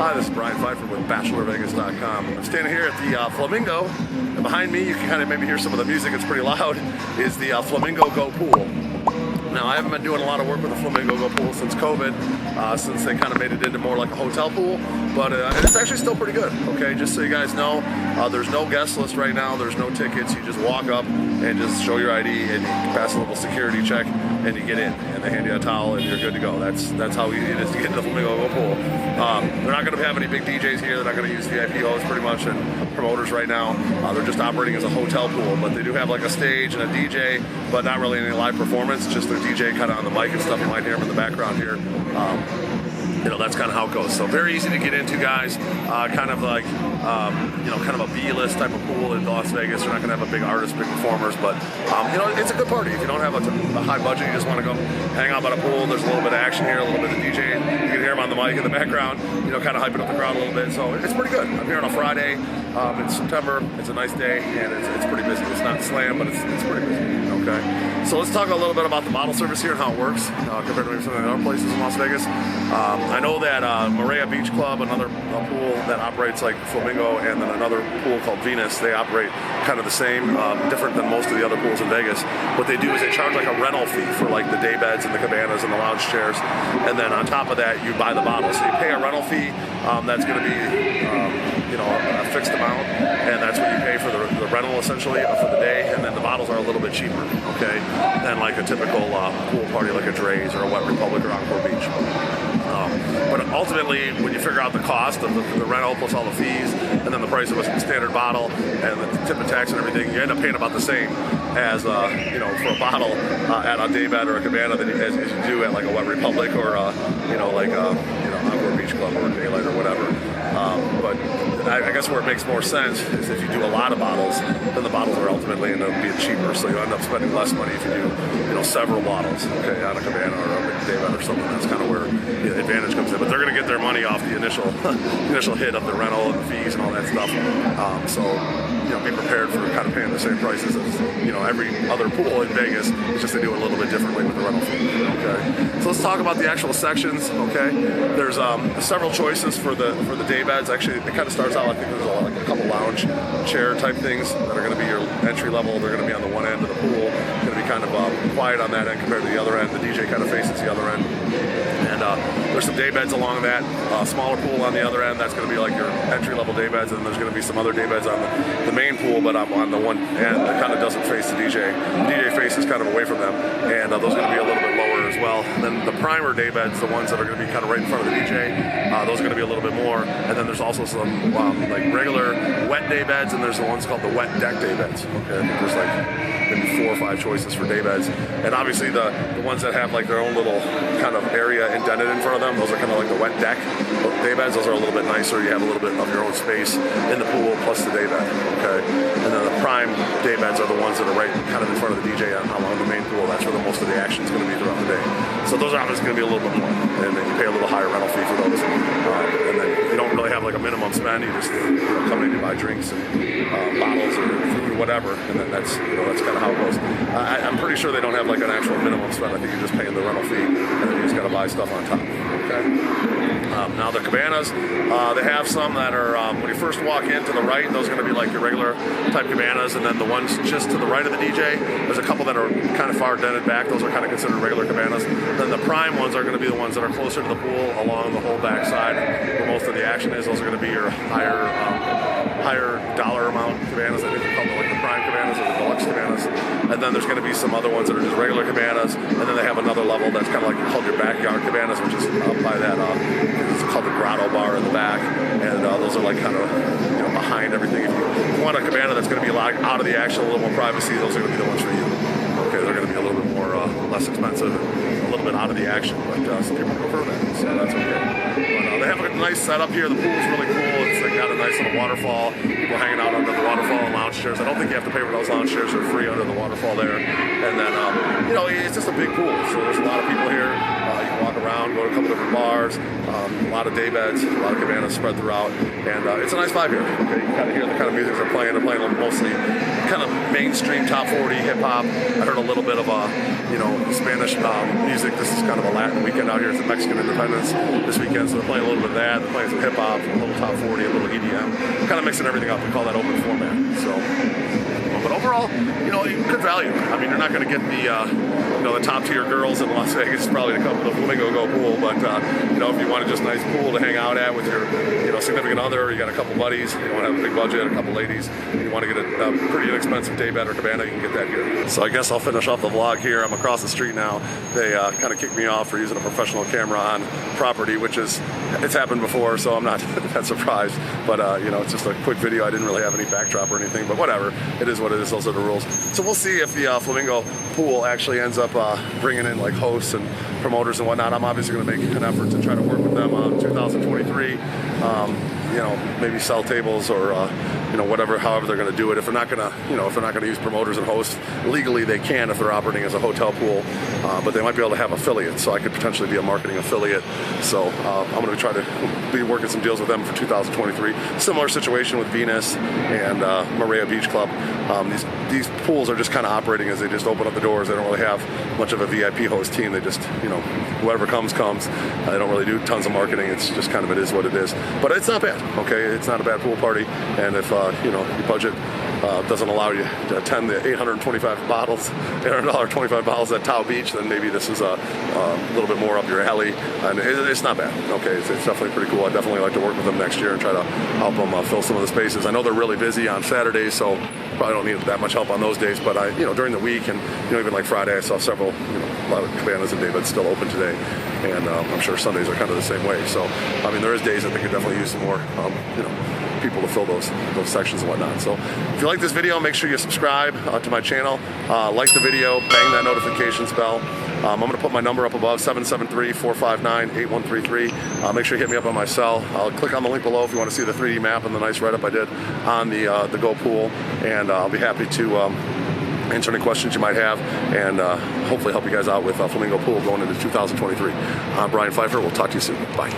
Hi, this is Brian Pfeiffer with BachelorVegas.com. I'm standing here at the Flamingo, and behind me, you can kind of maybe hear some of the music, it's pretty loud, is the Flamingo Go Pool. Now, I haven't been doing a lot of work with the Flamingo Go Pool since COVID, since they kind of made it into more like a hotel pool, but it's actually still pretty good, okay? Just so you guys know, there's no guest list right now, there's no tickets, you just walk up and just show your ID and you pass a little security check and you get in, and they hand you a towel and you're good to go. That's how easy it is to get into the Flamingo Go Pool. They're not going to have any big DJs here, they're not going to use VIP hosts pretty much and promoters right now. They're just operating as a hotel pool, but they do have like a stage and a DJ, but not really any live performance, just their DJ kind of on the mic and stuff. You might hear him in the background here. You know, that's kind of how it goes. So very easy to get into, guys. Kind of like, you know, kind of a B-list type of pool in Las Vegas. You're not going to have a big artist, big performers, but, you know, it's a good party. If you don't have a high budget, you just want to go hang out by the pool, there's a little bit of action here, a little bit of DJ. You can hear him on the mic in the background, you know, kind of hyping up the crowd a little bit. So it's pretty good. I'm here on a Friday. It's September. It's a nice day, and it's pretty busy. It's not slam, but it's pretty busy. Okay. So let's talk a little bit about the bottle service here and how it works compared to some of the other places in Las Vegas. I know that Encore Beach Club, another pool that operates like Flamingo, and then another pool called Venus, they operate kind of the same, different than most of the other pools in Vegas. What they do is they charge like a rental fee for like the daybeds and the cabanas and the lounge chairs, and then on top of that you buy the bottle. So you pay a rental fee that's going to be you know, a fixed amount, and that's what you pay for the rental essentially for the day, and then the bottles are a little bit cheaper, okay, than like a typical pool party like a Drai's or a Wet Republic or Encore Beach. But ultimately, when you figure out the cost of the rental plus all the fees, and then the price of a standard bottle, and the tip and tax and everything, you end up paying about the same as you know, for a bottle at a daybed or a cabana as you do at like a Wet Republic or you know, like you know, Encore Beach Club or Daylight or whatever. But I guess where it makes more sense is if you do a lot of bottles, then the bottles are ultimately end up being cheaper, so you end up spending less money if you do, you know, several bottles, okay, on a cabana or a daybed or something. That's kind of where the advantage comes in. But they're going to get their money off the initial hit of the rental and the fees and all that stuff. So, you know, be prepared for kind of paying the same prices as, you know, every other pool in Vegas. It's just they do it a little bit differently with the rental fee. Okay. So let's talk about the actual sections. Okay. There's several choices for the daybeds. Actually, it kind of starts out, I think there's like a couple lounge chair type things that are going to be your entry level. They're going to be on the one end of the pool. Going to be kind of quiet on that end compared to the other end. The DJ kind of faces the other end. And there's some daybeds along that. Smaller pool on the other end. That's going to be like your entry level daybeds. And then there's going to be some other daybeds on the main pool, but on the one end that kind of doesn't face the DJ. The DJ faces kind of away from them. And those are going to be a little bit lower as well. And then the primer daybeds, the ones that are going to be kind of right in front of the DJ, those are going to be a little bit more. And then there's also some like regular wet daybeds, and there's the ones called the wet deck daybeds. Okay, I think there's like maybe 4 or 5 choices for daybeds. And obviously the ones that have like their own little kind of area indented in front of them, those are kind of like the wet deck daybeds. Those are a little bit nicer. You have a little bit of your own space in the pool plus the daybed. Okay, and then the prime daybeds are the ones that are right kind of in front of the DJ along the main pool. That's where most of the action is going to be throughout the day. So those are obviously going to be a little bit more, and then you pay a little higher rental fee for those. And then you don't really have like a minimum spend. You just come in and buy drinks and bottles or food or whatever, and then that's kind of how it goes. I'm pretty sure they don't have like an actual minimum spend. I think you're just paying the rental fee, and then you just got to buy stuff on top. Okay. Now the cabanas, they have some that are when you first walk in to the right, those are going to be like your regular type cabanas, and then the ones just to the right of the DJ, there's a couple that are kind of far dented back. Those are kind of considered regular cabanas. Then the prime ones are going to be the ones that are closer to the pool along the whole back side where most of the action is. Those are going to be your higher dollar amount cabanas. I think they call them like the prime cabanas or the deluxe cabanas. And then there's going to be some other ones that are just regular cabanas, and then they have another level that's kind of like called your backyard cabanas, which is by that it's called the grotto bar in the back, and those are like kind of, you know, behind everything. If you want a cabana that's going to be a lot out of the action, a little more privacy, those are going to be the ones for you. Okay, they're going to be a little bit more less expensive, a little bit out of the action, but some people prefer that, so that's okay. But they have a nice setup here. The pool's really cool. It's like got a nice little waterfall. People hanging out under the waterfall and lounge chairs. I don't think you have to pay for those lounge chairs. They're free under the waterfall there. And then, you know, it's just a big pool, so there's a lot of people here. You can walk around, go to a couple different bars, a lot of daybeds, a lot of cabanas spread throughout, and it's a nice vibe here. Okay, you kind of hear the kind of music they're playing. They're playing mostly kind of mainstream top 40 hip hop. I heard a little bit of Spanish music. This is kind of a Latin weekend out here. It's the Mexican Independence this weekend, so they're playing a little bit of that. They're playing some hip hop, a little top 40, a little EDM, kind of mixing everything up. We call that open format. So, but overall, good value. I mean, you're not going to get the top tier girls in Las Vegas probably to come to the Flamingo Go Pool, but if you want just a nice pool to hang out at with your significant other, you got a couple buddies, you don't have a big budget, a couple ladies, you want to get a pretty inexpensive daybed or cabana, you can get that here. So I guess I'll finish off the vlog here. I'm across the street now. They kind of kicked me off for using a professional camera on property, which it's happened before, so I'm not that surprised. But it's just a quick video. I didn't really have any backdrop or anything, but whatever. It is what it is. Those are the rules. So we'll see if the Flamingo Pool actually ends up bringing in like hosts and promoters and whatnot. I'm obviously going to make an effort to try to work with them on 2023. Maybe sell tables or however they're going to do it. If they're not going to use promoters and hosts legally, they can if they're operating as a hotel pool, but they might be able to have affiliates. So I could potentially be a marketing affiliate. So I'm going to try to be working some deals with them for 2023. Similar situation with Venus and Maria Beach Club. These pools are just kind of operating as they just open up the doors. They don't really have much of a VIP host team. They just whoever comes. They don't really do tons of marketing. It's just kind of, it is what it is. But it's not bad. Okay, it's not a bad pool party. And if your budget doesn't allow you to attend the $825 bottles at Tao Beach, then maybe this is a little bit more up your alley. And it's not bad. Okay, it's definitely pretty cool. I'd definitely like to work with them next year and try to help them fill some of the spaces. I know they're really busy on Saturdays, so probably don't need that much help on those days. But during the week and even like Friday, I saw several, a lot of cabanas and daybeds still open today, and I'm sure Sundays are kind of the same way. So I mean, there is days that they could definitely use some more, people to fill those sections and whatnot. So if you like this video, make sure you subscribe to my channel, like the video, bang that notifications bell. I'm going to put my number up above, 773-459-8133. Make sure you hit me up on my cell. I'll click on the link below if you want to see the 3D map and the nice write-up I did on the Go Pool, and I'll be happy to answer any questions you might have, and hopefully help you guys out with Flamingo Pool going into 2023. I'm Brian Pfeiffer. We'll talk to you soon. Bye.